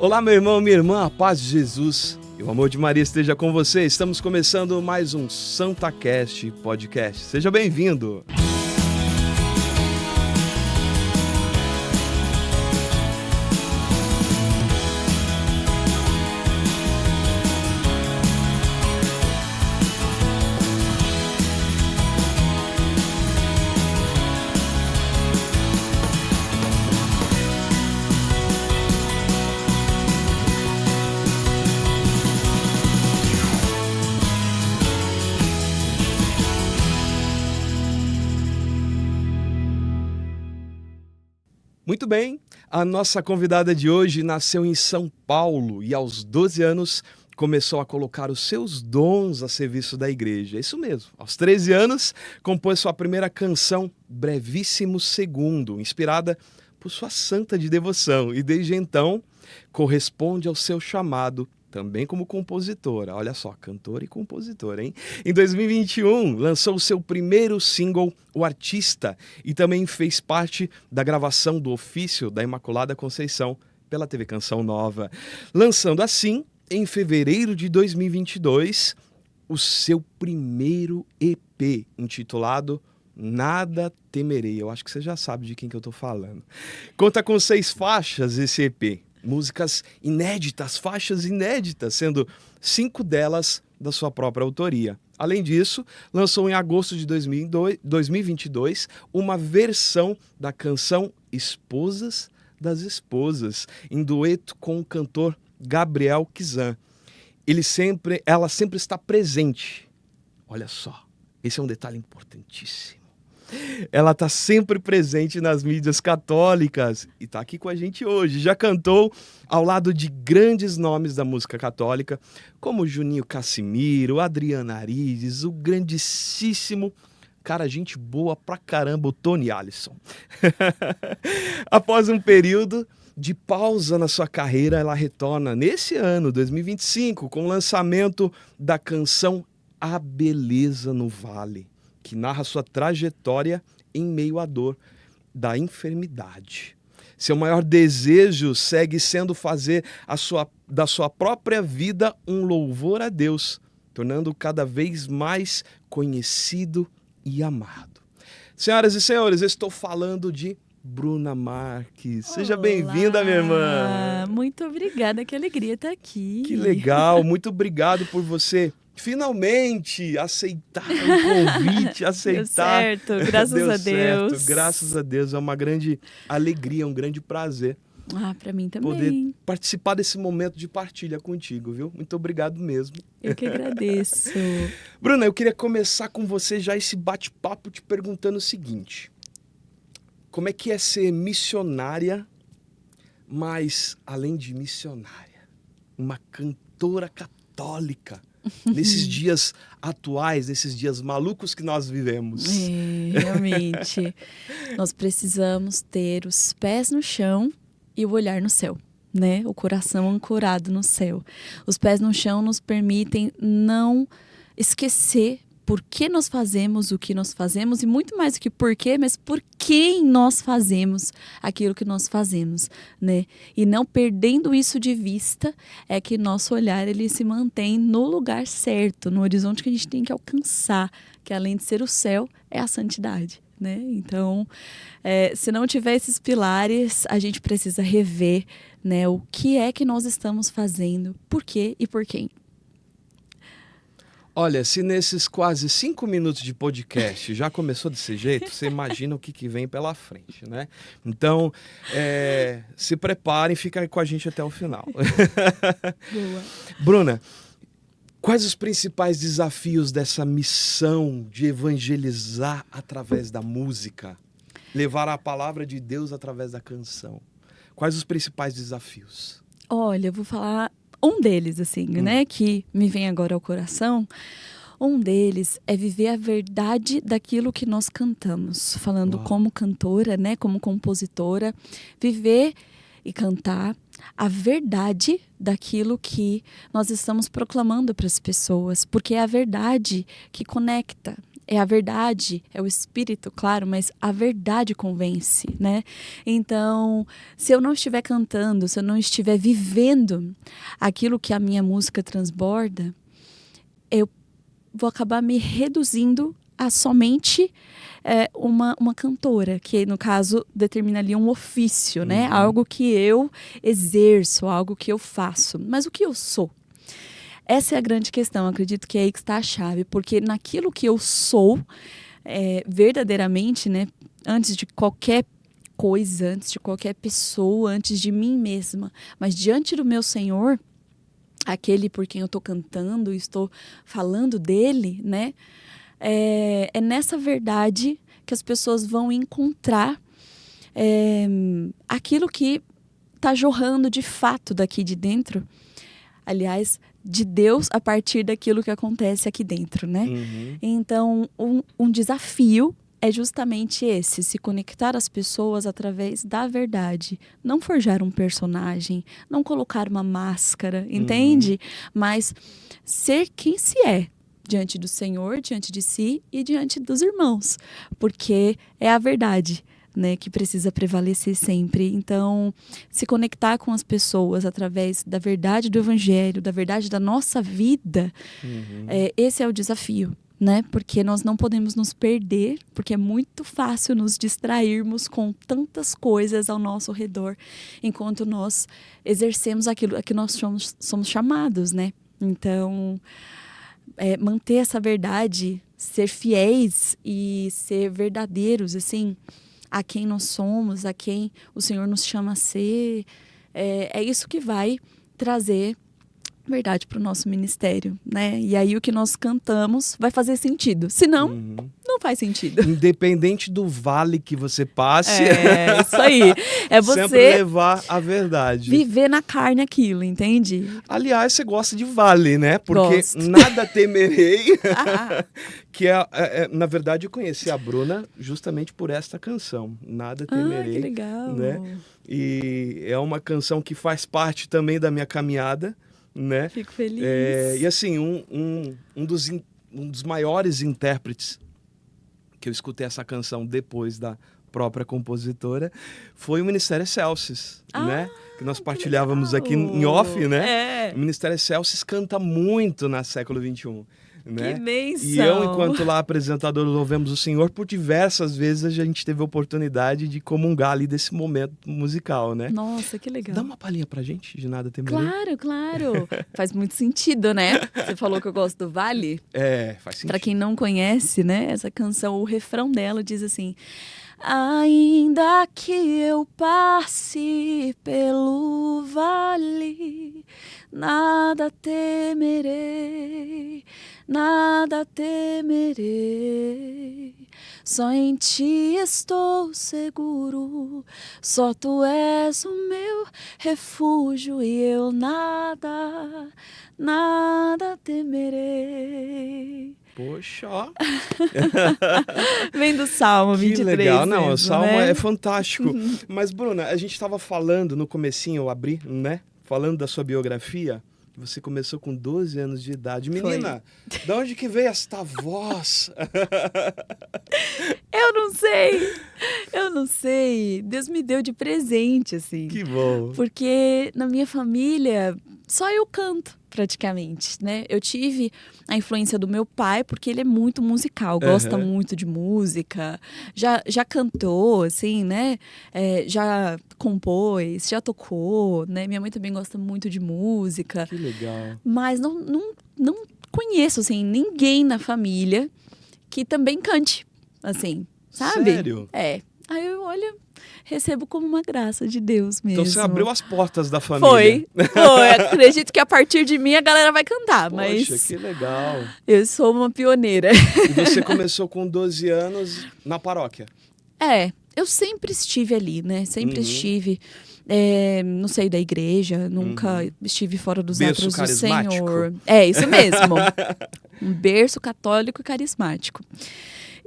Olá, meu irmão, minha irmã, a paz de Jesus e o amor de Maria esteja com você. Estamos começando mais um SantaCast podcast. Seja bem-vindo! Muito bem, a nossa convidada de hoje nasceu em São Paulo e aos 12 anos começou a colocar os seus dons a serviço da igreja. É isso mesmo, aos 13 anos compôs sua primeira canção, Brevíssimo Segundo, inspirada por sua santa de devoção e desde então corresponde ao seu chamado também como compositora. Olha só, cantora e compositora, hein? Em 2021, lançou o seu primeiro single, O Artista, e também fez parte da gravação do Ofício da Imaculada Conceição pela TV Canção Nova. Lançando assim, em fevereiro de 2022, o seu primeiro EP, intitulado Nada Temerei. Eu acho que você já sabe de quem que eu tô falando. Conta com 6 faixas esse EP. Músicas inéditas, faixas inéditas, sendo 5 delas da sua própria autoria. Além disso, lançou em agosto de 2022 uma versão da canção Esposas das Esposas, em dueto com o cantor Gabriel Kizan. Ela sempre está presente. Olha só, esse é um detalhe importantíssimo. Ela está sempre presente nas mídias católicas e está aqui com a gente hoje. Já cantou ao lado de grandes nomes da música católica, como Juninho Cassimiro, Adriana Arides, o grandíssimo, cara, gente boa pra caramba, o Tony Allison. Após um período de pausa na sua carreira, ela retorna nesse ano, 2025, com o lançamento da canção A Beleza no Vale, que narra sua trajetória em meio à dor da enfermidade. Seu maior desejo segue sendo fazer da sua própria vida um louvor a Deus, tornando-o cada vez mais conhecido e amado. Senhoras e senhores, eu estou falando de Bruna Marques. Seja benvinda, minha irmã. Muito obrigada, que alegria estar aqui. Que legal, muito obrigado por você finalmente aceitar o convite, aceitar. Deu certo, graças a Deus. Certo, graças a Deus, é uma grande alegria, um grande prazer. Para mim também. Poder participar desse momento de partilha contigo, viu? Muito obrigado mesmo. Eu que agradeço. Bruna, eu queria começar com você já esse bate-papo te perguntando o seguinte: como é que é ser missionária, mas além de missionária, uma cantora católica? Nesses dias atuais, nesses dias malucos que nós vivemos. Realmente, nós precisamos ter os pés no chão e o olhar no céu, né? O coração ancorado no céu. Os pés no chão nos permitem não esquecer por que nós fazemos o que nós fazemos, e muito mais do que por quê, mas por quem nós fazemos aquilo que nós fazemos, né? E não perdendo isso de vista, é que nosso olhar ele se mantém no lugar certo, no horizonte que a gente tem que alcançar, que além de ser o céu, é a santidade, né? Então, se não tiver esses pilares, a gente precisa rever, né, o que é que nós estamos fazendo, por quê e por quem. Olha, se nesses quase 5 minutos de podcast já começou desse jeito, você imagina o que vem pela frente, né? Então, se preparem, fiquem com a gente até o final. Boa. Bruna, quais os principais desafios dessa missão de evangelizar através da música? Levar a palavra de Deus através da canção. Quais os principais desafios? Olha, eu vou falar um deles, assim, né, que me vem agora ao coração. Um deles é viver a verdade daquilo que nós cantamos. Falando como cantora, né, como compositora, viver e cantar a verdade daquilo que nós estamos proclamando para as pessoas. Porque é a verdade que conecta. é a verdade, é o espírito, claro, mas a verdade convence, né? Então, se eu não estiver cantando, se eu não estiver vivendo aquilo que a minha música transborda, eu vou acabar me reduzindo a somente uma cantora, que no caso determina ali um ofício, né? Algo que eu exerço, algo que eu faço. Mas o que eu sou? Essa é a grande questão, eu acredito que é aí que está a chave, porque naquilo que eu sou, verdadeiramente, né, antes de qualquer coisa, antes de qualquer pessoa, antes de mim mesma, mas diante do meu Senhor, aquele por quem eu estou cantando, estou falando dele, né, é nessa verdade que as pessoas vão encontrar aquilo que está jorrando de fato daqui de dentro, aliás, de Deus a partir daquilo que acontece aqui dentro, né? Então, um desafio é justamente esse, se conectar às pessoas através da verdade. Não forjar um personagem, não colocar uma máscara, entende? Mas ser quem se é diante do Senhor, diante de si e diante dos irmãos. Porque é a verdade, né, que precisa prevalecer sempre. Então, se conectar com as pessoas através da verdade do Evangelho, da verdade da nossa vida, esse é o desafio, né? Porque nós não podemos nos perder, porque é muito fácil nos distrairmos com tantas coisas ao nosso redor, enquanto nós exercemos aquilo a que nós somos chamados, né? Então, manter essa verdade, ser fiéis e ser verdadeiros, assim, a quem nós somos, a quem o Senhor nos chama a ser, é isso que vai trazer verdade para o nosso ministério, né? E aí o que nós cantamos vai fazer sentido. Senão, não faz sentido. Independente do vale que você passe. É, isso aí. É você sempre levar a verdade. Viver na carne aquilo, entende? Aliás, você gosta de vale, né? Porque Gosto. Nada Temerei, que na verdade eu conheci a Bruna justamente por esta canção, Nada Temerei. Que legal. Né? E é uma canção que faz parte também da minha caminhada, né? Fico feliz. E assim, um dos maiores intérpretes que eu escutei essa canção depois da própria compositora foi o Ministério Excelsis, né? Que nós partilhávamos aqui em off, né? O Ministério Excelsis canta muito na século XXI. Né? Que bênção! E eu, enquanto lá apresentador, louvemos o Senhor, por diversas vezes a gente teve a oportunidade de comungar ali desse momento musical, né? Nossa, que legal. Dá uma palhinha pra gente de Nada Temerei. Claro. Faz muito sentido, né? Você falou que eu gosto do Vale. Faz sentido. Pra quem não conhece, né? Essa canção, o refrão dela diz assim: ainda que eu passe pelo vale, nada temerei, nada temerei. Só em ti estou seguro, só tu és o meu refúgio e eu nada temerei. Poxa, ó. Vem do Salmo 23. Que legal. Não, mesmo, o Salmo né? é fantástico. Mas, Bruna, a gente estava falando no comecinho, eu abri, né? Falando da sua biografia, que você começou com 12 anos de idade. Menina, de onde que veio esta voz? Eu não sei. Deus me deu de presente, assim. Que bom. Porque na minha família, só eu canto, praticamente, né? Eu tive a influência do meu pai, porque ele é muito musical, gosta muito de música, já cantou, assim, né? Já compôs, já tocou, né? Minha mãe também gosta muito de música. Que legal. Mas não conheço, assim, ninguém na família que também cante, assim, sabe? Sério? Aí eu, recebo como uma graça de Deus mesmo. Então você abriu as portas da família. Foi. Acredito que a partir de mim a galera vai cantar, mas... Poxa, que legal. Eu sou uma pioneira. E você começou com 12 anos na paróquia? Eu sempre estive ali, né? Sempre estive no seio da igreja, nunca estive fora dos berço atos do carismático. Senhor. É, isso mesmo. Um berço católico e carismático.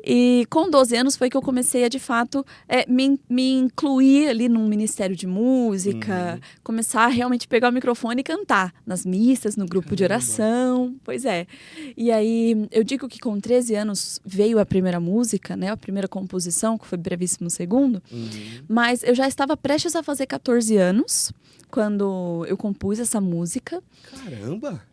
E com 12 anos foi que eu comecei a, de fato, me incluir ali num ministério de música, começar a realmente pegar o microfone e cantar nas missas, no grupo de oração. Pois é. E aí, eu digo que com 13 anos veio a primeira música, né? A primeira composição, que foi Brevíssimo Segundo. Mas eu já estava prestes a fazer 14 anos, quando eu compus essa música. Caramba!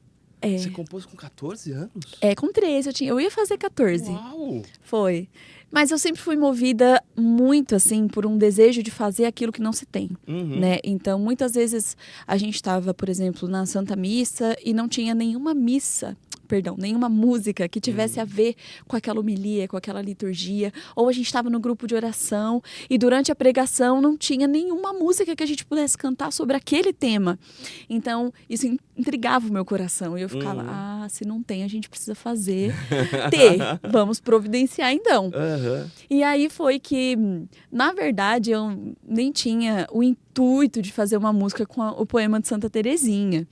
Você compôs com 14 anos? Com 13, eu ia fazer 14. Uau! Foi. Mas eu sempre fui movida muito, assim, por um desejo de fazer aquilo que não se tem, né? Então, muitas vezes, a gente estava, por exemplo, na Santa Missa e não tinha nenhuma música que tivesse a ver com aquela homilia, com aquela liturgia. Ou a gente estava no grupo de oração e durante a pregação não tinha nenhuma música que a gente pudesse cantar sobre aquele tema. Então, isso intrigava o meu coração. E eu ficava, se não tem, a gente precisa fazer. Vamos providenciar então. E aí foi que, na verdade, eu nem tinha o intuito de fazer uma música com o poema de Santa Terezinha.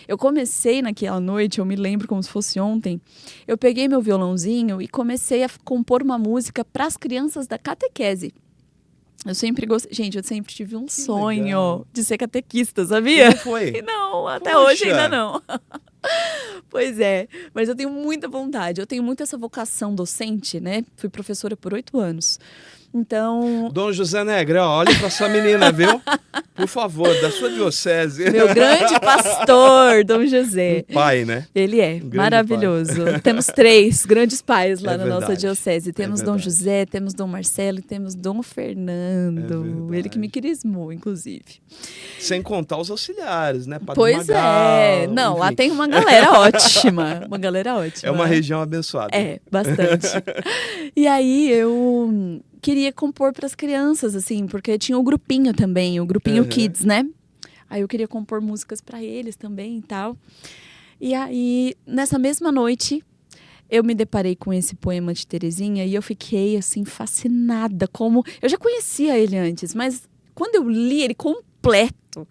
Eu comecei naquela noite, eu me lembro como se fosse ontem, eu peguei meu violãozinho e comecei a compor uma música para as crianças da catequese. Eu sempre gostei. Gente, eu sempre tive um sonho legal de ser catequista, sabia? Não foi? Não, até hoje ainda não. Pois é, mas eu tenho muita vontade. Eu tenho muito essa vocação docente, né? Fui professora por 8 anos. Então... Dom José Negrão, olhe para essa menina, viu? Por favor, da sua diocese. Meu grande pastor, Dom José. Um pai, né? Ele é maravilhoso. Temos 3 grandes pais lá na nossa verdade. diocese. Temos Dom José, temos Dom Marcelo e temos Dom Fernando. Ele que me crismou, inclusive. Sem contar os auxiliares, né? Padre Pois Magal, não, enfim. lá tem uma galera ótima. Uma galera ótima. É uma região abençoada. Bastante. E aí eu queria compor para as crianças, assim, porque tinha o grupinho também, o grupinho Kids, né? Aí eu queria compor músicas para eles também e tal. E aí, nessa mesma noite, eu me deparei com esse poema de Terezinha e eu fiquei, assim, fascinada. Como eu já conhecia ele antes, mas quando eu li ele completo,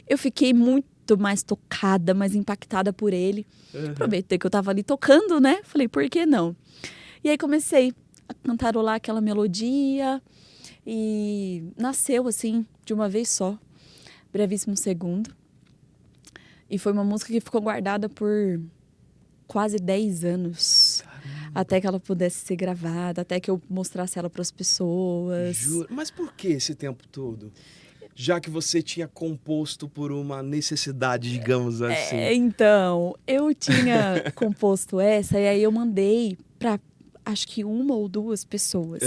eu fiquei muito mais tocada, mais impactada por ele. Aproveitei que eu tava ali tocando, né? Falei, por que não? E aí comecei a cantarolar aquela melodia e nasceu, assim, de uma vez só, Brevíssimo Segundo. E foi uma música que ficou guardada por quase 10 anos. Caramba. Até que ela pudesse ser gravada, até que eu mostrasse ela para as pessoas. Juro. Mas por que esse tempo todo? Já que você tinha composto por uma necessidade, digamos assim. Então, eu tinha composto essa e aí eu mandei para acho que 1 ou 2 pessoas.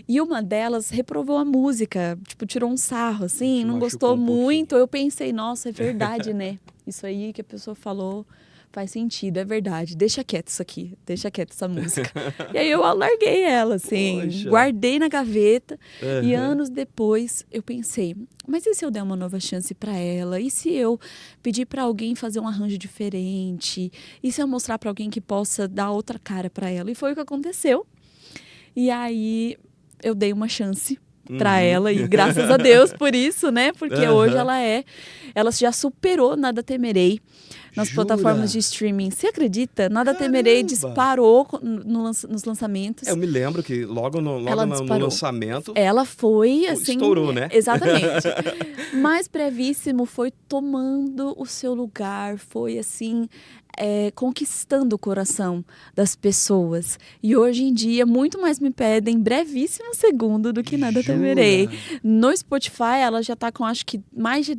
E uma delas reprovou a música, tipo, tirou um sarro, assim, não gostou muito. Eu pensei, nossa, é verdade, né? Isso aí que a pessoa falou faz sentido, é verdade. Deixa quieto isso aqui, deixa quieto essa música. E aí eu larguei ela, assim, guardei na gaveta. E anos depois eu pensei, mas e se eu der uma nova chance para ela? E se eu pedir para alguém fazer um arranjo diferente? E se eu mostrar para alguém que possa dar outra cara para ela? E foi o que aconteceu. E aí eu dei uma chance para ela e graças a Deus por isso, né? Porque hoje ela já superou Nada Temerei nas plataformas de streaming. Você acredita? Nada Temerei disparou nos lançamentos. Eu me lembro que logo no lançamento... Ela foi, assim... Estourou, né? Exatamente. Mas Brevíssimo foi tomando o seu lugar, foi assim... conquistando o coração das pessoas. E hoje em dia, muito mais me pedem Brevíssimo Segundo do que Nada Temerei. No Spotify, ela já tá com, acho que, mais de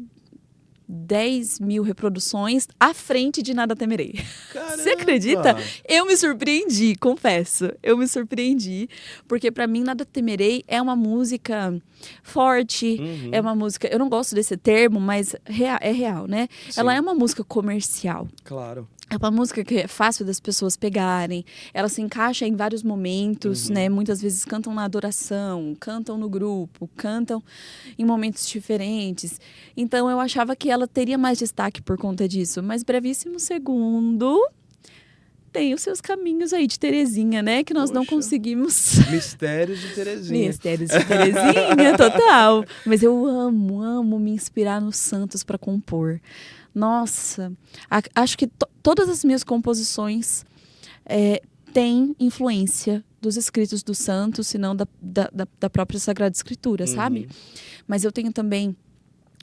10 mil reproduções à frente de Nada Temerei. Caramba. Você acredita? Eu me surpreendi, confesso. Eu me surpreendi, porque para mim Nada Temerei é uma música forte, é uma música... Eu não gosto desse termo, mas é real, né? Sim. Ela é uma música comercial. Claro. É uma música que é fácil das pessoas pegarem. Ela se encaixa em vários momentos, né? Muitas vezes cantam na adoração, cantam no grupo, cantam em momentos diferentes. Então, eu achava que ela teria mais destaque por conta disso. Mas Brevíssimo Segundo tem os seus caminhos aí de Terezinha, né? Que nós não conseguimos... Mistérios de Terezinha. Mistérios de Terezinha, total. Mas eu amo me inspirar nos santos para compor. Nossa, acho que todas as minhas composições têm influência dos escritos dos santos, senão da própria Sagrada Escritura, sabe? Mas eu tenho também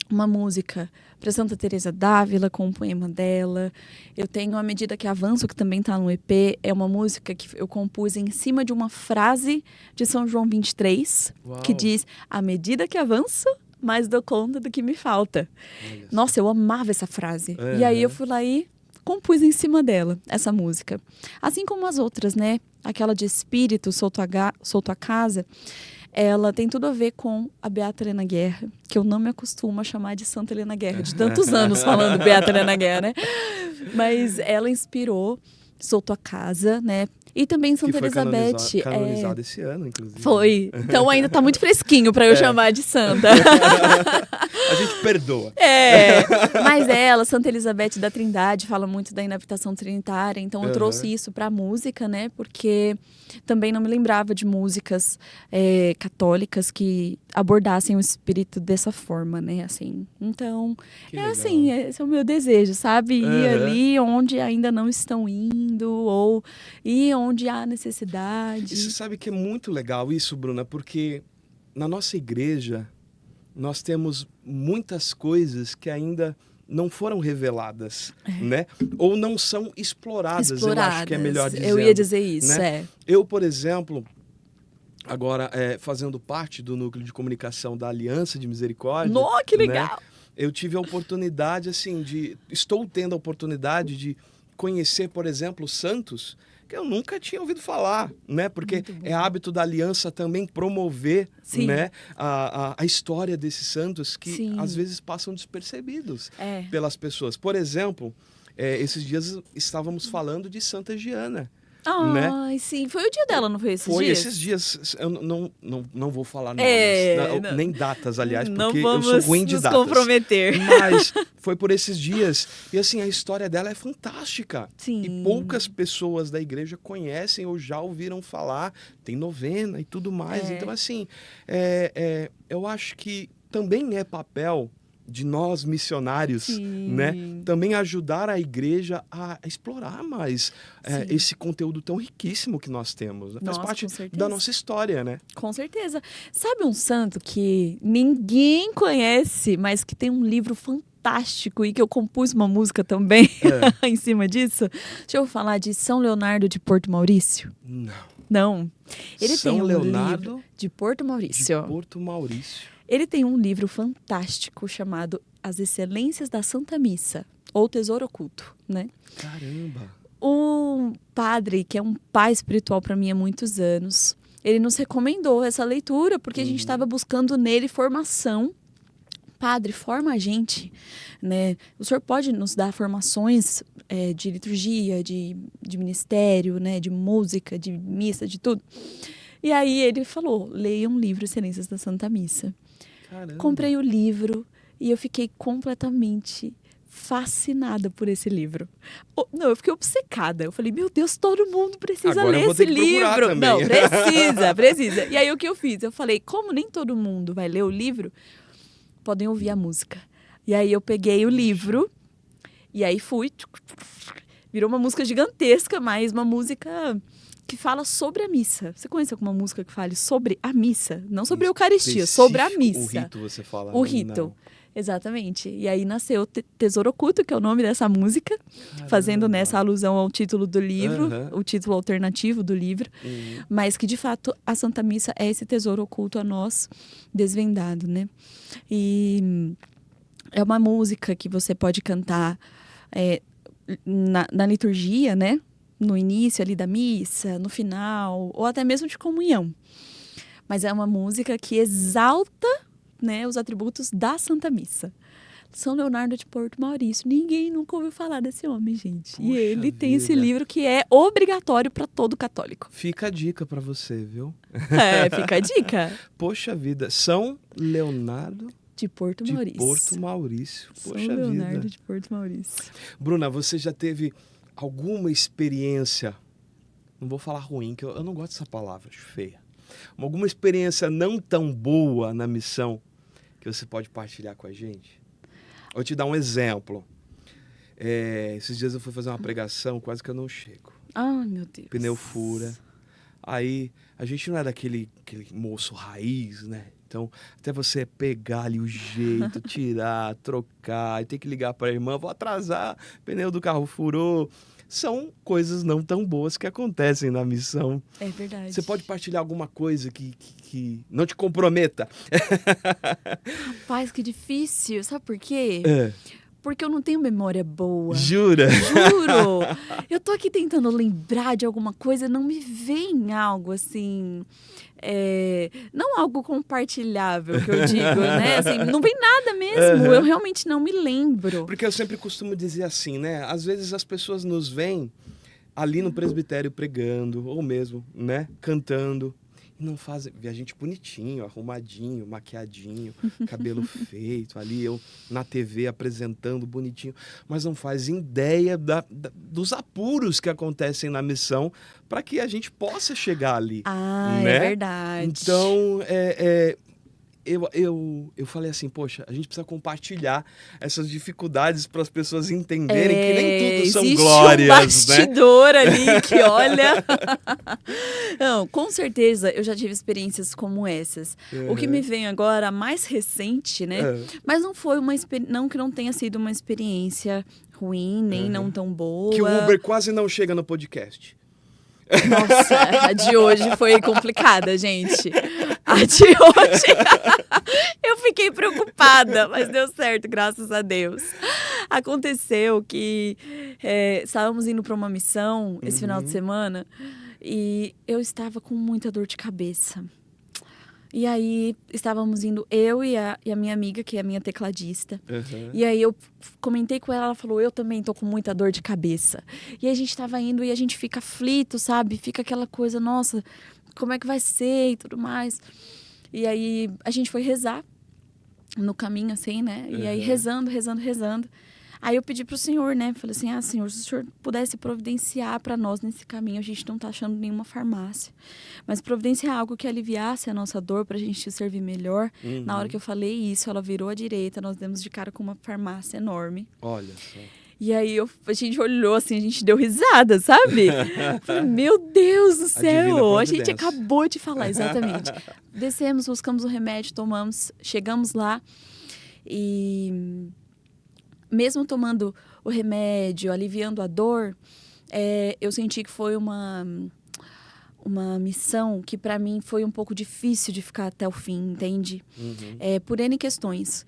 uma música para Santa Teresa d'Ávila, com um poema dela. Eu tenho À Medida que Avanço, que também está no EP. É uma música que eu compus em cima de uma frase de São João 23, que diz: à medida que avanço, mais dou conta do que me falta. Nossa, eu amava essa frase. E aí eu fui lá e compus em cima dela, essa música. Assim como as outras, né? Aquela de Espírito, Solto a Casa, ela tem tudo a ver com a Beata Helena Guerra, que eu não me acostumo a chamar de Santa Helena Guerra, de tantos anos falando Beata Helena Guerra, né? Mas ela inspirou Solto a Casa, né? E também Santa Elizabeth. Canonizado esse ano, inclusive. Foi. Então ainda tá muito fresquinho para eu chamar de santa. A gente perdoa. Mas ela, Santa Elizabeth da Trindade, fala muito da inabitação trinitária. Então eu trouxe isso pra música, né? Porque também não me lembrava de músicas católicas que abordassem o espírito dessa forma, né? Assim, então, assim, esse é o meu desejo, sabe? Ir ali onde ainda não estão indo, ou ir onde há necessidade. E você sabe que é muito legal isso, Bruna, porque na nossa igreja nós temos muitas coisas que ainda não foram reveladas, né? Ou não são exploradas, eu acho que é melhor dizer. Eu ia dizer isso, né? Eu, por exemplo, agora fazendo parte do núcleo de comunicação da Aliança de Misericórdia. Nossa, que legal! Né? Eu tive a oportunidade, assim, estou tendo a oportunidade de conhecer, por exemplo, santos que eu nunca tinha ouvido falar, né? Porque é hábito da Aliança também promover, né, a história desses santos que às vezes passam despercebidos pelas pessoas. Por exemplo, esses dias estávamos falando de Santa Giana. Ai, sim. Foi o dia dela, não foi esses dias? Foi esses dias. Eu não vou falar nomes, nem datas, aliás, porque eu sou ruim de datas. Não vamos nos comprometer. Mas foi por esses dias. E assim, a história dela é fantástica. Sim. E poucas pessoas da igreja conhecem ou já ouviram falar. Tem novena e tudo mais. Então, assim, eu acho que também é papel de nós missionários, né, também ajudar a igreja a explorar mais esse conteúdo tão riquíssimo que nós temos. Faz parte da nossa história, né? Com certeza. Sabe um santo que ninguém conhece, mas que tem um livro fantástico e que eu compus uma música também em cima disso? Deixa eu falar de São Leonardo de Porto Maurício. Não. Ele São tem um Leonardo livro de Porto Maurício. De Porto Maurício. Ele tem um livro fantástico chamado As Excelências da Santa Missa, ou Tesouro Oculto, né? Caramba! Um padre, que é um pai espiritual para mim há muitos anos, ele nos recomendou essa leitura porque a gente estava buscando nele formação. Padre, forma a gente, né? O senhor pode nos dar formações de liturgia, de ministério, né? De música, de missa, de tudo. E aí ele falou, leia um livro, Excelências da Santa Missa. Caramba. Comprei o livro e eu fiquei completamente fascinada por esse livro. Não, eu fiquei obcecada. Eu falei, meu Deus, todo mundo precisa ler esse livro. Também. Não, precisa. E aí o que eu fiz? Eu falei, como nem todo mundo vai ler o livro, podem ouvir a música. E aí eu peguei o livro e aí fui. Virou uma música gigantesca, mas uma música que fala sobre a missa. Você conhece alguma música que fale sobre a missa? Não sobre a Eucaristia, sobre a missa. O rito, você fala. O rito. Não. Exatamente. E aí nasceu Tesouro Oculto, que é o nome dessa música, fazendo nessa alusão ao título do livro, o título alternativo do livro, mas que de fato a Santa Missa é esse tesouro oculto a nós desvendado, né? E é uma música que você pode cantar na liturgia, né? No início ali da missa, no final, ou até mesmo de comunhão. Mas é uma música que exalta, né, os atributos da Santa Missa. São Leonardo de Porto Maurício. Ninguém nunca ouviu falar desse homem, gente. Puxa e ele tem vida. esse livro que é obrigatório para todo católico. Fica a dica para você, viu? Fica a dica. Poxa vida, São Leonardo de Porto Maurício. Poxa São vida. Leonardo de Porto Maurício. Bruna, você já teve alguma experiência, não vou falar ruim, que eu não gosto dessa palavra, acho feia, alguma experiência não tão boa na missão que você pode partilhar com a gente? Vou te dar um exemplo. Esses dias eu fui fazer uma pregação, quase que eu não chego. Ai, meu Deus. Pneu fura, Aí a gente não é aquele moço raiz, né? Então, até você pegar ali o jeito, tirar, trocar, e ter que ligar para a irmã, vou atrasar, pneu do carro furou. São coisas não tão boas que acontecem na missão. É verdade. Você pode partilhar alguma coisa que não te comprometa? Rapaz, que difícil. Sabe por quê? É. Porque eu não tenho memória boa. Jura? Juro! Eu tô aqui tentando lembrar de alguma coisa, não me vem algo assim. Não algo compartilhável, que eu digo, né? Assim, não vem nada mesmo. Uhum. Eu realmente não me lembro. Porque eu sempre costumo dizer assim, né? Às vezes as pessoas nos veem ali no presbitério pregando, ou mesmo, né? Cantando. E não fazem. Vê a gente bonitinho, arrumadinho, maquiadinho, cabelo feito, ali eu na TV apresentando bonitinho, mas não faz ideia dos apuros que acontecem na missão para que a gente possa chegar ali. Ah, né? é verdade. Então, eu falei assim, poxa, a gente precisa compartilhar essas dificuldades para as pessoas entenderem que nem tudo são existe glórias, um né? bastidor ali que olha. Não, com certeza eu já tive experiências como essas. O que me vem agora, a mais recente, né? Mas não foi não que não tenha sido uma experiência ruim, nem não tão boa. Que o Uber quase não chega no podcast. Nossa, a de hoje foi complicada, gente. A de hoje eu fiquei preocupada, mas deu certo, graças a Deus. Aconteceu que estávamos indo para uma missão esse final de semana e eu estava com muita dor de cabeça. E aí, estávamos indo eu e a minha amiga, que é a minha tecladista. E aí, eu comentei com ela, ela falou, eu também tô com muita dor de cabeça. E aí, a gente tava indo e a gente fica aflito, sabe? Fica aquela coisa, nossa, como é que vai ser e tudo mais. E aí, a gente foi rezar no caminho, assim, né? E aí, rezando. Aí eu pedi pro senhor, né? Falei assim, senhor, se o senhor pudesse providenciar para nós nesse caminho, a gente não tá achando nenhuma farmácia. Mas providenciar algo que aliviasse a nossa dor pra gente te servir melhor. Na hora que eu falei isso, ela virou à direita, nós demos de cara com uma farmácia enorme. Olha só. E aí a gente olhou assim, a gente deu risada, sabe? Falei, meu Deus do céu, a gente acabou de falar, exatamente. Descemos, buscamos o remédio, tomamos, chegamos lá e... mesmo tomando o remédio, aliviando a dor, eu senti que foi uma missão que para mim foi um pouco difícil de ficar até o fim, entende? Por N questões.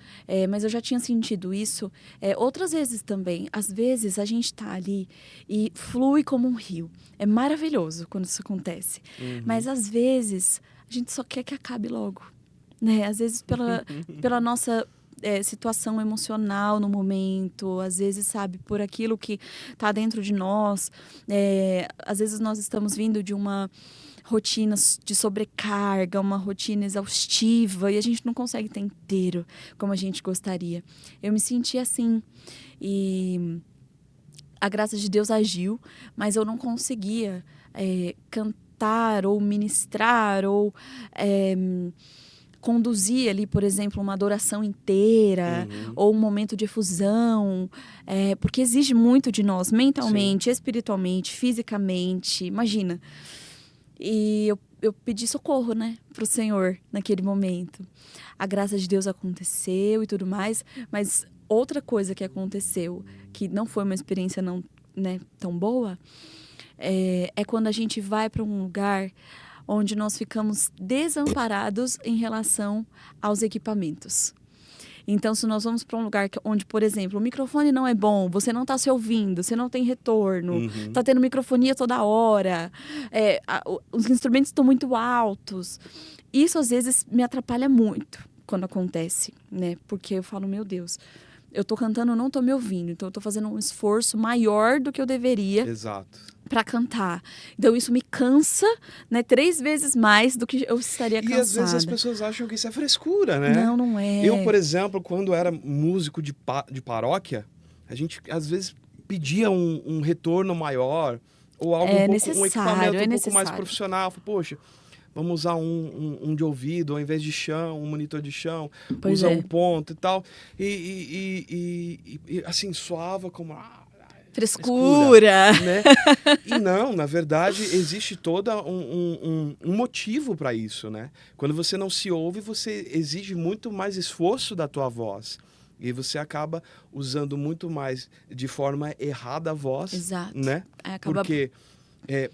Mas eu já tinha sentido isso outras vezes também. Às vezes a gente tá ali e flui como um rio. É maravilhoso quando isso acontece. Mas às vezes a gente só quer que acabe logo, né? Às vezes pela nossa... situação emocional no momento, às vezes, sabe, por aquilo que está dentro de nós. Às vezes nós estamos vindo de uma rotina de sobrecarga, uma rotina exaustiva, e a gente não consegue estar inteiro como a gente gostaria. Eu me senti assim, e a graça de Deus agiu, mas eu não conseguia cantar ou ministrar ou... conduzir ali, por exemplo, uma adoração inteira ou um momento de efusão, porque exige muito de nós, mentalmente, espiritualmente, fisicamente, imagina. E eu pedi socorro, né, pro Senhor naquele momento. A graça de Deus aconteceu e tudo mais, mas outra coisa que aconteceu, que não foi uma experiência não, né, tão boa, é quando a gente vai para um lugar onde nós ficamos desamparados em relação aos equipamentos. Então, se nós vamos para um lugar onde, por exemplo, o microfone não é bom, você não está se ouvindo, você não tem retorno, está tendo microfonia toda hora, os instrumentos estão muito altos. Isso, às vezes, me atrapalha muito quando acontece, né? Porque eu falo, meu Deus, eu estou cantando, não estou me ouvindo, então eu estou fazendo um esforço maior do que eu deveria. Exato. Para cantar. Então, isso me cansa, né? 3 vezes mais do que eu estaria cansada. E às vezes as pessoas acham que isso é frescura, né? Não, não é. Eu, por exemplo, quando era músico de paróquia, a gente às vezes pedia um retorno maior ou algo um equipamento um pouco mais profissional. Poxa, vamos usar um de ouvido ao invés de chão, um monitor de chão, usar um ponto e tal. E assim, soava como... Frescura! Né? E não, na verdade, existe todo um motivo para isso, né? Quando você não se ouve, você exige muito mais esforço da tua voz. E você acaba usando muito mais de forma errada a voz, Exato. né? Aí acaba Porque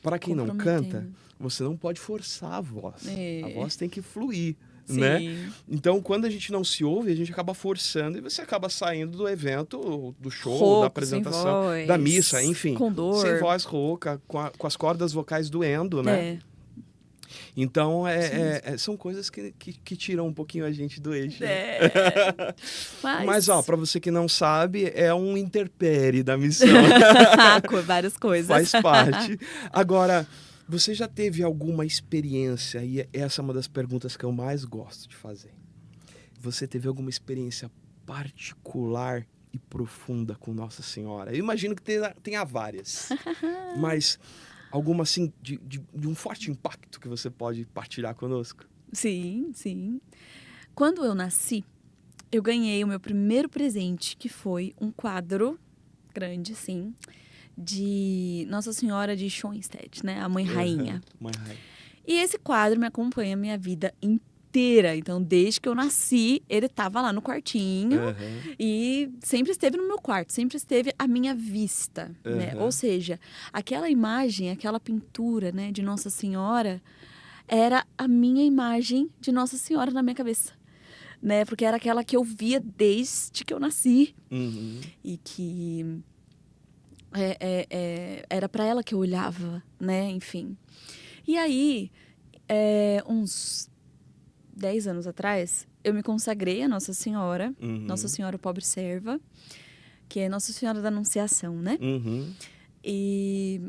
para quem não canta, comprometendo. você não pode forçar a voz. É. A voz tem que fluir, né? Sim. Então, quando a gente não se ouve, a gente acaba forçando e você acaba saindo do evento, do show, da Rouco, sem apresentação, voz, da missa, enfim, com dor. sem voz rouca, com as cordas vocais doendo, né? É. Então, são coisas que tiram um pouquinho a gente do eixo. Né? É. Mas, ó, para você que não sabe, é um interpere da missão. Com várias coisas. Faz parte. Agora, você já teve alguma experiência, e essa é uma das perguntas que eu mais gosto de fazer. Você teve alguma experiência particular e profunda com Nossa Senhora? Eu imagino que tenha várias, mas alguma assim de um forte impacto que você pode partilhar conosco? Sim, sim. Quando eu nasci, eu ganhei o meu primeiro presente, que foi um quadro grande, sim, de Nossa Senhora de Schoenstatt, né? A Mãe Rainha. Mãe Rainha. E esse quadro me acompanha a minha vida inteira. Então, desde que eu nasci, ele estava lá no quartinho e sempre esteve no meu quarto, sempre esteve à minha vista, né? Ou seja, aquela imagem, aquela pintura, né, de Nossa Senhora era a minha imagem de Nossa Senhora na minha cabeça, né? Porque era aquela que eu via desde que eu nasci e que era para ela que eu olhava, né? Enfim. E aí, uns 10 anos atrás, eu me consagrei a Nossa Senhora, Nossa Senhora Pobre Serva, que é Nossa Senhora da Anunciação, né? E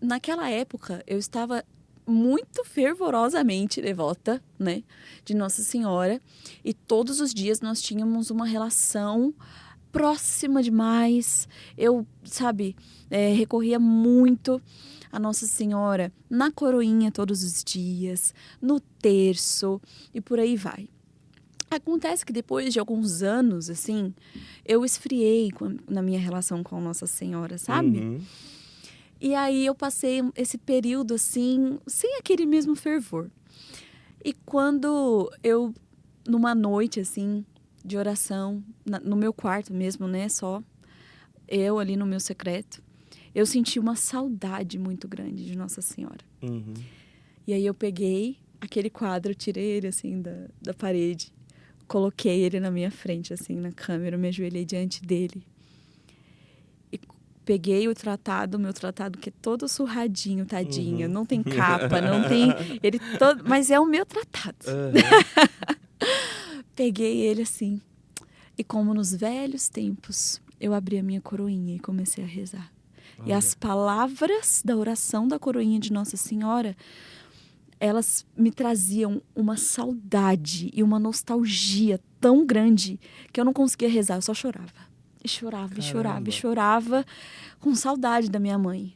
naquela época, eu estava muito fervorosamente devota, né, de Nossa Senhora. E todos os dias nós tínhamos uma relação próxima demais. Eu, sabe, recorria muito a Nossa Senhora na coroinha todos os dias, no terço e por aí vai. Acontece que depois de alguns anos, assim, eu esfriei na minha relação com Nossa Senhora, sabe? E aí eu passei esse período, assim, sem aquele mesmo fervor. E quando eu, numa noite, assim, de oração, no meu quarto mesmo, né, só eu ali no meu secreto, eu senti uma saudade muito grande de Nossa Senhora. E aí eu peguei aquele quadro, tirei ele, assim, da parede, coloquei ele na minha frente, assim, na câmera, me ajoelhei diante dele. E peguei o meu tratado, que é todo surradinho, tadinho, não tem capa, não tem... ele todo, mas é o meu tratado. Peguei ele assim, e como nos velhos tempos, eu abri a minha coroinha e comecei a rezar. E as palavras da oração da coroinha de Nossa Senhora, elas me traziam uma saudade e uma nostalgia tão grande que eu não conseguia rezar, eu só chorava. E chorava, e chorava, e chorava com saudade da minha mãe.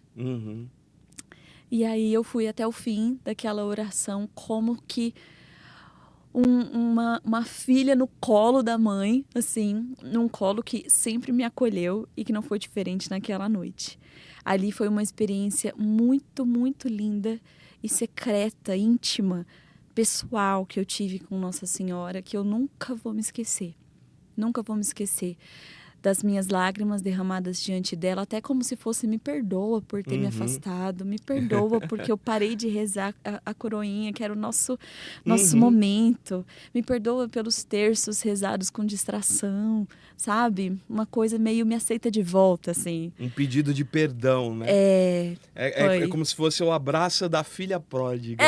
E aí eu fui até o fim daquela oração como que uma filha no colo da mãe, assim, num colo que sempre me acolheu e que não foi diferente naquela noite. Ali foi uma experiência muito, muito linda e secreta, íntima, pessoal que eu tive com Nossa Senhora, que eu nunca vou me esquecer. Nunca vou me esquecer das minhas lágrimas derramadas diante dela, até como se fosse: me perdoa por ter me afastado, me perdoa porque eu parei de rezar a coroinha, que era o nosso momento, me perdoa pelos terços rezados com distração, sabe? Uma coisa meio me aceita de volta, assim. Um pedido de perdão, né? É como se fosse o abraço da filha pródiga.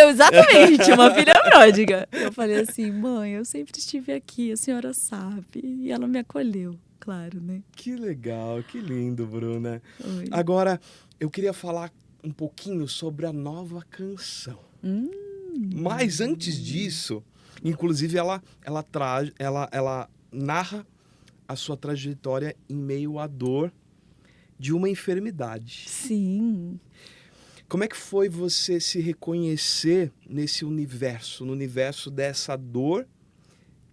Exatamente, uma filha pródiga. Eu falei assim: mãe, eu sempre estive aqui, a senhora sabe. E ela me acolheu. Claro, né? Que legal, que lindo, Bruna. Oi. Agora, eu queria falar um pouquinho sobre a nova canção. Mas antes disso, inclusive ela narra a sua trajetória em meio à dor de uma enfermidade. Sim. Como é que foi você se reconhecer nesse universo, no universo dessa dor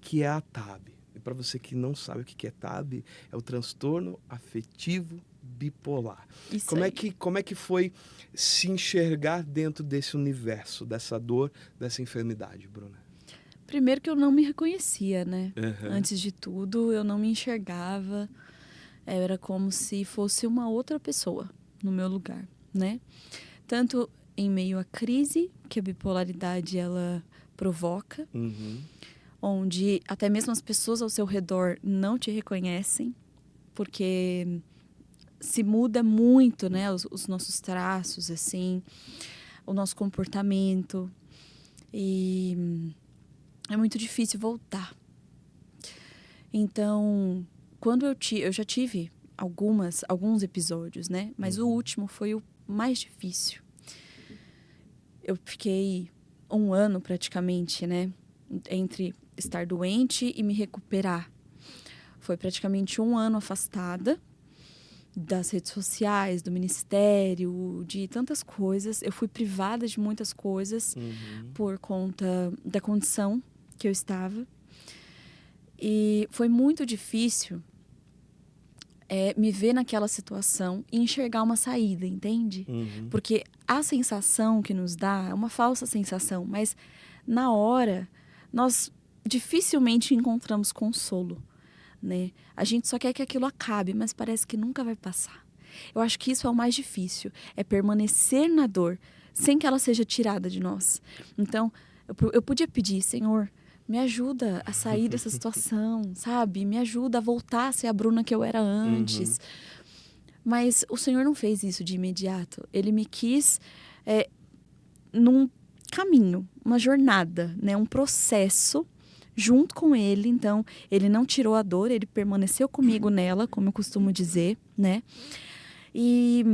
que é a TAB? Para você que não sabe o que é TAB, é o transtorno afetivo bipolar. Isso Como aí. como é que foi se enxergar dentro desse universo, dessa dor, dessa enfermidade, Bruna? Primeiro que eu não me reconhecia, né? Aham. Antes de tudo, eu não me enxergava. Era como se fosse uma outra pessoa no meu lugar, né? Tanto em meio à crise que a bipolaridade ela provoca, Uhum. onde até mesmo as pessoas ao seu redor não te reconhecem, porque se muda muito, né? Os nossos traços, assim, o nosso comportamento. E é muito difícil voltar. Então, quando eu já tive alguns episódios, né? Mas o último foi o mais difícil. Eu fiquei 1 ano praticamente, né? Entre estar doente e me recuperar. Foi praticamente 1 ano afastada das redes sociais, do ministério, de tantas coisas. Eu fui privada de muitas coisas por conta da condição que eu estava. E foi muito difícil me ver naquela situação e enxergar uma saída, entende? Uhum. Porque a sensação que nos dá é uma falsa sensação, mas na hora nós dificilmente encontramos consolo, né? A gente só quer que aquilo acabe, mas parece que nunca vai passar. Eu acho que isso é o mais difícil, é permanecer na dor sem que ela seja tirada de nós. Então, eu podia pedir, Senhor, me ajuda a sair dessa situação, sabe? Me ajuda a voltar a ser a Bruna que eu era antes. Mas o Senhor não fez isso de imediato. Ele me quis num caminho, uma jornada, né? Um processo junto com Ele. Então, Ele não tirou a dor, Ele permaneceu comigo nela, como eu costumo dizer, né? E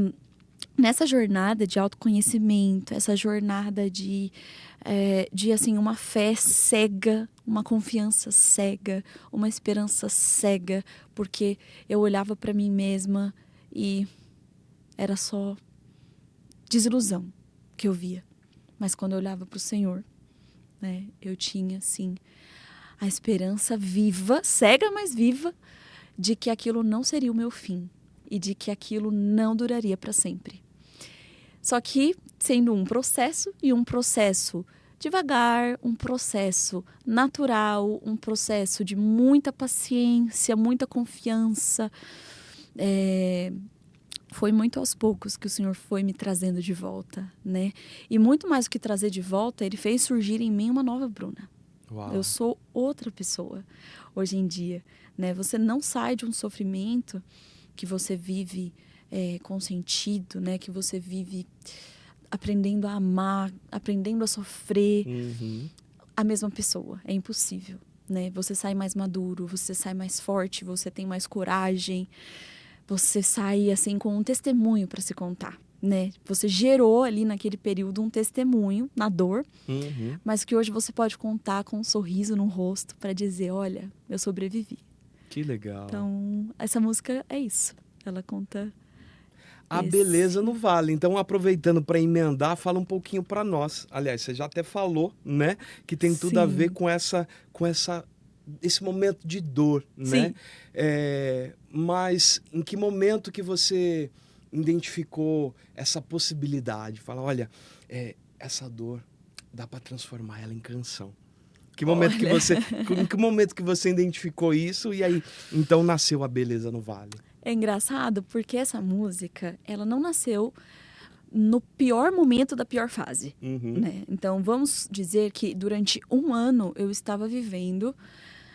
nessa jornada de autoconhecimento, essa jornada de assim, uma fé cega, uma confiança cega, uma esperança cega, porque eu olhava para mim mesma e era só desilusão que eu via. Mas quando eu olhava para o Senhor, né, eu tinha, sim, a esperança viva, cega, mas viva, de que aquilo não seria o meu fim e de que aquilo não duraria para sempre. Só que sendo um processo, e um processo devagar, um processo natural, um processo de muita paciência, muita confiança. Foi muito aos poucos que o Senhor foi me trazendo de volta, né? E muito mais do que trazer de volta, Ele fez surgir em mim uma nova Bruna. Uau. Eu sou outra pessoa hoje em dia, né? Você não sai de um sofrimento que você vive com sentido, né? Que você vive aprendendo a amar, aprendendo a sofrer, a mesma pessoa. É impossível, né? Você sai mais maduro, você sai mais forte, você tem mais coragem, você sai assim com um testemunho para se contar, né? Você gerou ali naquele período um testemunho na dor, mas que hoje você pode contar com um sorriso no rosto para dizer, olha, eu sobrevivi. Que legal. Então, essa música é isso. Ela conta A beleza no vale. Então, aproveitando para emendar, fala um pouquinho para nós. Aliás, você já até falou, né, que tem tudo a ver com esse momento de dor, né? Mas em que momento que você identificou essa possibilidade? Fala, olha, essa dor dá para transformar ela em canção. Em que momento que você identificou isso e aí então nasceu a Beleza no Vale? É engraçado porque essa música, ela não nasceu no pior momento da pior fase, né? Então, vamos dizer que durante 1 ano eu estava vivendo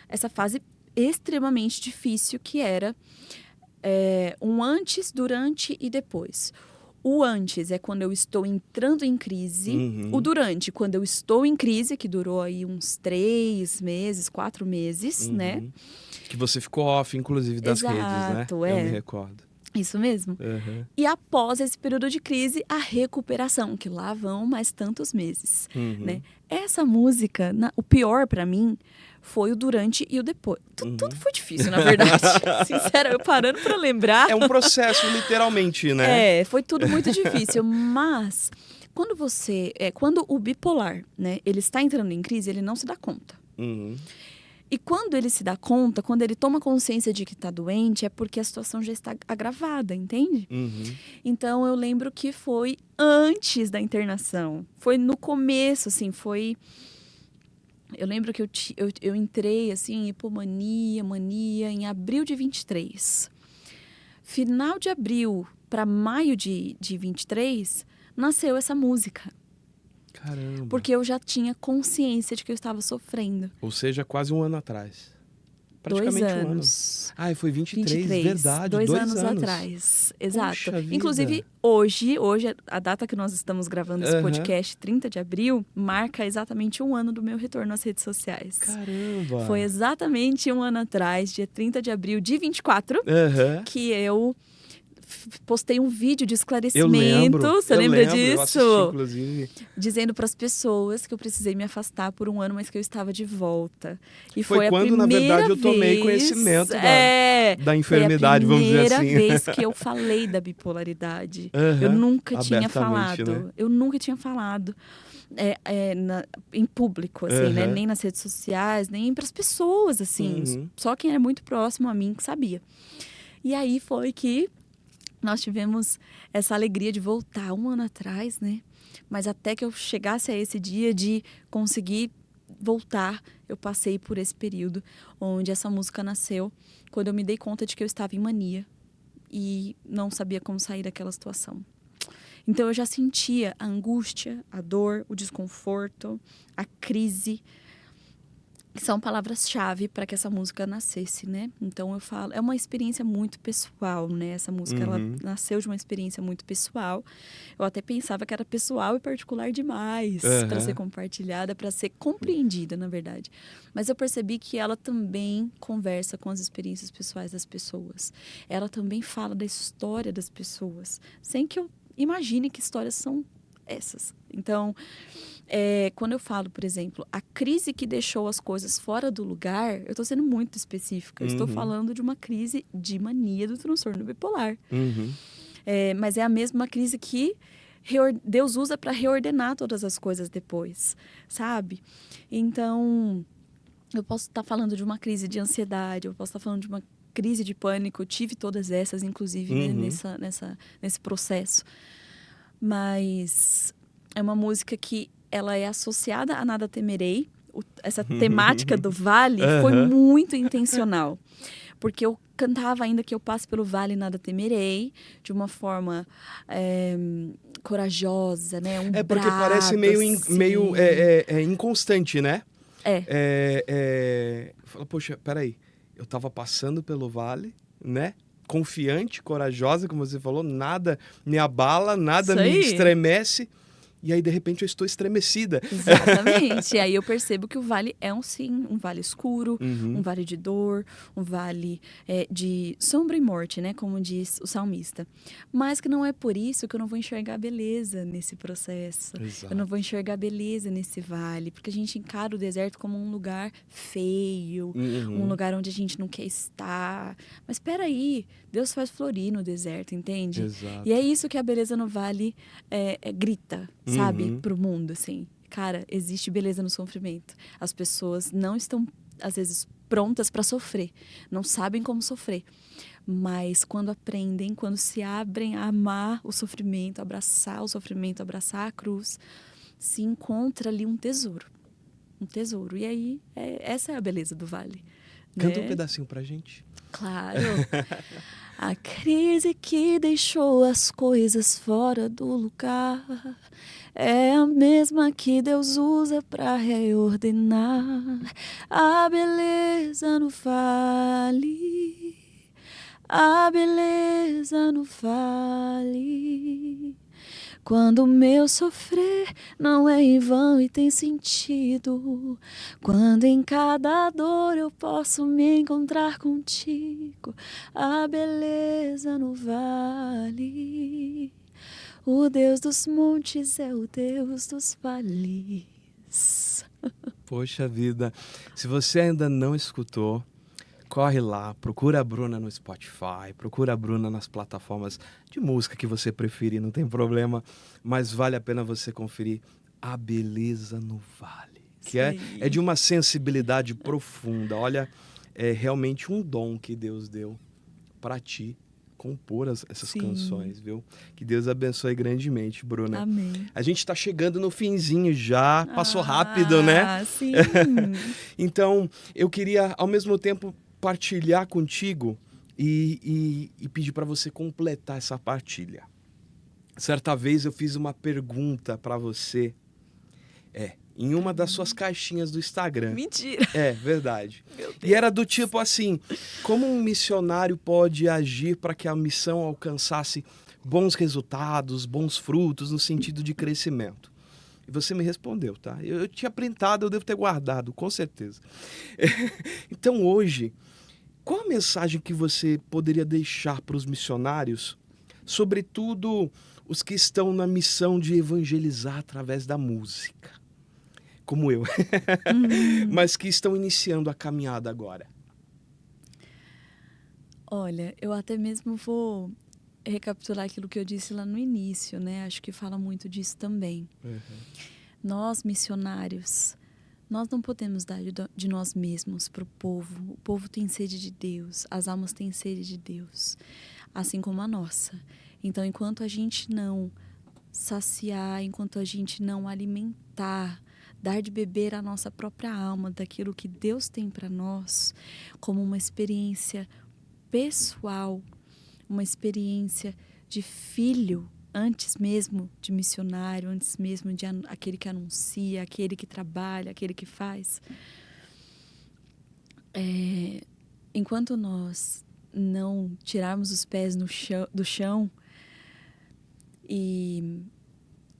essa fase extremamente difícil que era um antes, durante e depois. O antes é quando eu estou entrando em crise. O durante, quando eu estou em crise, que durou aí uns 3 meses, 4 meses, né? Que você ficou off, inclusive, das redes, né? Eu me recordo. Isso mesmo. E após esse período de crise, a recuperação, que lá vão mais tantos meses, né? Essa música, o pior pra mim, foi o durante e o depois. Tudo foi difícil, na verdade. Sincera, eu parando pra lembrar. É um processo, literalmente, né? Foi tudo muito difícil. Mas, quando o bipolar, né, ele está entrando em crise, ele não se dá conta. E quando ele se dá conta, quando ele toma consciência de que está doente, é porque a situação já está agravada, entende? Uhum. Então, eu lembro que foi antes da internação. Foi no começo, assim, foi... Eu lembro que eu entrei, assim, em hipomania, mania, em abril de 23. Final de abril para maio de 23, nasceu essa música. Caramba. Porque eu já tinha consciência de que eu estava sofrendo. Ou seja, quase um ano atrás. 2 Praticamente anos. um ano. Foi 23, 23, verdade. 2 2 anos anos atrás. Exato. Puxa vida. Inclusive, hoje, a data que nós estamos gravando esse podcast, 30 de abril, marca exatamente 1 ano do meu retorno às redes sociais. Caramba. Foi exatamente 1 ano atrás, dia 30 de abril de 24, que eu postei um vídeo de esclarecimento. Você lembra disso? Eu assisti, inclusive. Dizendo para as pessoas que eu precisei me afastar por 1 ano, mas que eu estava de volta. E Foi quando, na verdade, eu tomei conhecimento da enfermidade, vamos dizer assim. Foi a primeira vez que eu falei da bipolaridade. Eu nunca tinha falado. Né? Eu nunca tinha falado em público, assim, né? Nem nas redes sociais, nem para as pessoas, assim. Só quem era muito próximo a mim que sabia. E aí foi que nós tivemos essa alegria de voltar 1 ano atrás, né? Mas até que eu chegasse a esse dia de conseguir voltar, eu passei por esse período onde essa música nasceu, quando eu me dei conta de que eu estava em mania e não sabia como sair daquela situação. Então eu já sentia a angústia, a dor, o desconforto, a crise, que são palavras-chave para que essa música nascesse, né? Então eu falo, é uma experiência muito pessoal, né? Essa música, ela nasceu de uma experiência muito pessoal. Eu até pensava que era pessoal e particular demais para ser compartilhada, para ser compreendida, na verdade. Mas eu percebi que ela também conversa com as experiências pessoais das pessoas. Ela também fala da história das pessoas, sem que eu imagine que histórias são essas. Então, quando eu falo, por exemplo, a crise que deixou as coisas fora do lugar, eu estou sendo muito específica. Eu estou falando de uma crise de mania do transtorno bipolar. Mas é a mesma crise que Deus usa para reordenar todas as coisas depois, sabe? Então, eu posso estar falando de uma crise de ansiedade, eu posso estar falando de uma crise de pânico. Eu tive todas essas, inclusive, né, nesse processo. Mas é uma música que ela é associada a Nada Temerei. Essa temática do vale foi muito intencional. Porque eu cantava ainda que eu passo pelo vale nada temerei, de uma forma corajosa, né? Porque parece meio inconstante, né? Fala, poxa, peraí, eu tava passando pelo vale, né? Confiante, corajosa, como você falou, nada me abala, nada me estremece. E aí, de repente, eu estou estremecida. Exatamente. E aí eu percebo que o vale é um vale escuro, um vale de dor, um vale de sombra e morte, né? Como diz o salmista. Mas que não é por isso que eu não vou enxergar beleza nesse processo. Exato. Eu não vou enxergar beleza nesse vale. Porque a gente encara o deserto como um lugar feio, um lugar onde a gente não quer estar. Mas espera aí, Deus faz florir no deserto, entende? Exato. E é isso que a beleza no vale grita, sabe? Pro mundo, assim. Cara, existe beleza no sofrimento. As pessoas não estão, às vezes, prontas para sofrer. Não sabem como sofrer. Mas quando aprendem, quando se abrem a amar o sofrimento, abraçar o sofrimento, abraçar a cruz, se encontra ali um tesouro. Um tesouro. E aí, essa é a beleza do vale. Canta né? um pedacinho pra gente. Claro. A crise que deixou as coisas fora do lugar é a mesma que Deus usa para reordenar a beleza no vale, a beleza no vale. Quando o meu sofrer não é em vão e tem sentido, quando em cada dor eu posso me encontrar contigo, a beleza no vale. O Deus dos montes é o Deus dos vales. Poxa vida, se você ainda não escutou, corre lá, procura a Bruna no Spotify, procura a Bruna nas plataformas de música que você preferir, não tem problema, mas vale a pena você conferir A Beleza no Vale. que é de uma sensibilidade profunda. Olha, é realmente um dom que Deus deu para ti compor essas canções, viu? Que Deus abençoe grandemente, Bruna. Amém. A gente está chegando no finzinho já, passou rápido, né? Ah, sim. Então, eu queria, ao mesmo tempo, partilhar contigo e pedir para você completar essa partilha. Certa vez eu fiz uma pergunta para você, em uma das suas caixinhas do Instagram. Mentira. É, verdade. Meu Deus. E era do tipo assim, como um missionário pode agir para que a missão alcançasse bons resultados, bons frutos, no sentido de crescimento? E você me respondeu, tá? Eu tinha printado, eu devo ter guardado, com certeza. Então hoje, qual a mensagem que você poderia deixar para os missionários, sobretudo os que estão na missão de evangelizar através da música? Como eu, mas que estão iniciando a caminhada agora. Olha, eu até mesmo vou recapitular aquilo que eu disse lá no início, né? Acho que fala muito disso também. Nós, missionários, nós não podemos dar de nós mesmos para o povo. O povo tem sede de Deus, as almas têm sede de Deus, assim como a nossa. Então, enquanto a gente não saciar, enquanto a gente não alimentar, dar de beber à nossa própria alma daquilo que Deus tem para nós, como uma experiência pessoal, uma experiência de filho, antes mesmo de missionário, antes mesmo de aquele que anuncia, aquele que trabalha, aquele que faz. Enquanto nós não tirarmos os pés do chão e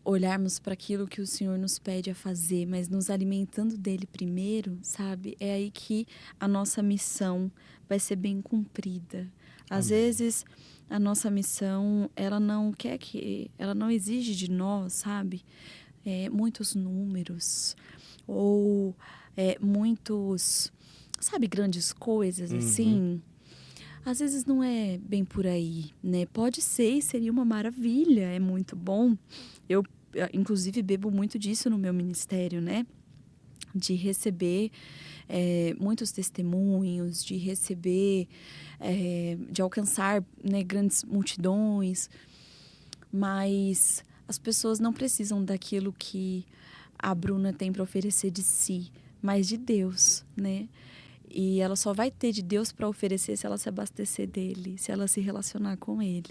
olharmos para aquilo que o Senhor nos pede a fazer, mas nos alimentando dele primeiro, sabe? É aí que a nossa missão vai ser bem cumprida. Às vezes, a nossa missão, ela não exige de nós, sabe? Muitos números ou muitos, sabe, grandes coisas, assim. Às vezes não é bem por aí, né? Pode ser e seria uma maravilha, é muito bom. Eu, inclusive, bebo muito disso no meu ministério, né? De receber muitos testemunhos, de receber, de alcançar, né, grandes multidões. Mas as pessoas não precisam daquilo que a Bruna tem para oferecer de si, mas de Deus, né? E ela só vai ter de Deus para oferecer se ela se abastecer dele, se ela se relacionar com ele.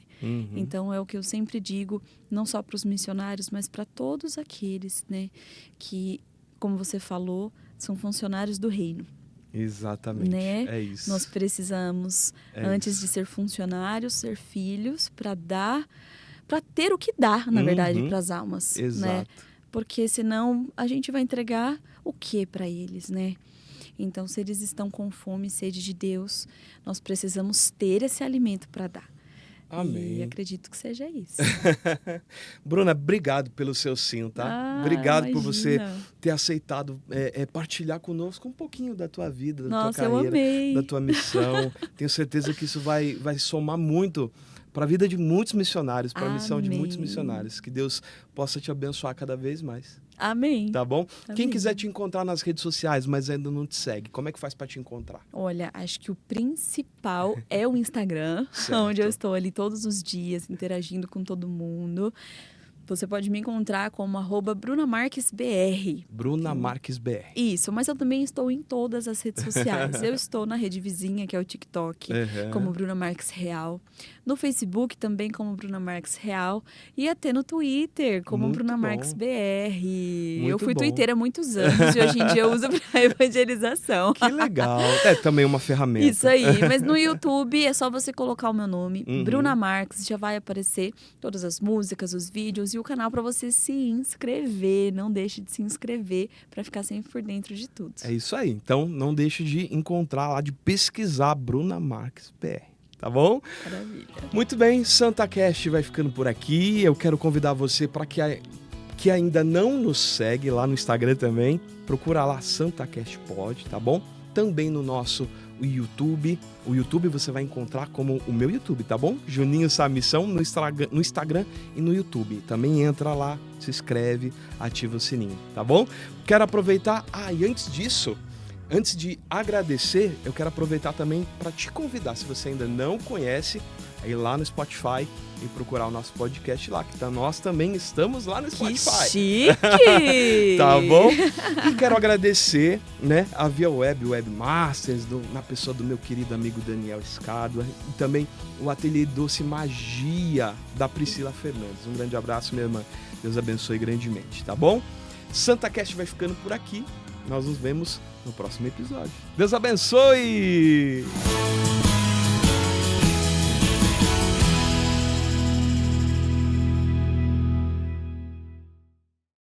Então, é o que eu sempre digo, não só para os missionários, mas para todos aqueles, né, que, como você falou, são funcionários do reino. Exatamente, né? É isso. Nós precisamos, antes de ser funcionários, ser filhos, para ter o que dar, na verdade, para as almas. Exato. Né? Porque senão a gente vai entregar o que para eles, né? Então, se eles estão com fome e sede de Deus, nós precisamos ter esse alimento para dar. Amém. E acredito que seja isso. Bruna, obrigado pelo seu sim, tá? Obrigado por você ter aceitado partilhar conosco um pouquinho da tua vida, da tua carreira, da tua missão. Tenho certeza que isso vai somar muito para a vida de muitos missionários, para a missão de muitos missionários. Que Deus possa te abençoar cada vez mais. Amém. Tá bom? Amém. Quem quiser te encontrar nas redes sociais, mas ainda não te segue, como é que faz para te encontrar? Olha, acho que o principal é o Instagram, onde eu estou ali todos os dias, interagindo com todo mundo. Você pode me encontrar como @BrunaMarquesBR. BrunaMarquesBR. Isso, mas eu também estou em todas as redes sociais. Eu estou na rede vizinha, que é o TikTok, como Bruna Marques Real. No Facebook também como Bruna Marques Real. E até no Twitter, como Muito Bruna bom. Marques BR. Muito eu fui bom. twitteira há muitos anos e hoje em dia eu uso para evangelização. Que legal. É também uma ferramenta. Isso aí. Mas no YouTube é só você colocar o meu nome, Bruna Marques, já vai aparecer todas as músicas, os vídeos e o canal para você se inscrever. Não deixe de se inscrever para ficar sempre por dentro de tudo. É isso aí. Então, não deixe de encontrar lá, de pesquisar Bruna Marques BR. Tá bom? Maravilha. Muito bem, SantaCast vai ficando por aqui. Eu quero convidar você para que ainda não nos segue lá no Instagram também. Procura lá SantaCast Pod, tá bom? Também no nosso o YouTube. O YouTube você vai encontrar como o meu YouTube, tá bom? Juninho Samissão no Instagram e no YouTube. Também entra lá, se inscreve, ativa o sininho, tá bom? Quero aproveitar... e antes disso, antes de agradecer, eu quero aproveitar também para te convidar, se você ainda não conhece, a ir lá no Spotify e procurar o nosso podcast lá, que nós também estamos lá no Spotify. Que chique! Tá bom? E quero agradecer, né, a Via Web, Webmasters, na pessoa do meu querido amigo Daniel Escádua, e também o Ateliê Doce Magia da Priscila Fernandes. Um grande abraço, minha irmã. Deus abençoe grandemente, tá bom? SantaCast vai ficando por aqui. Nós nos vemos no próximo episódio. Deus abençoe!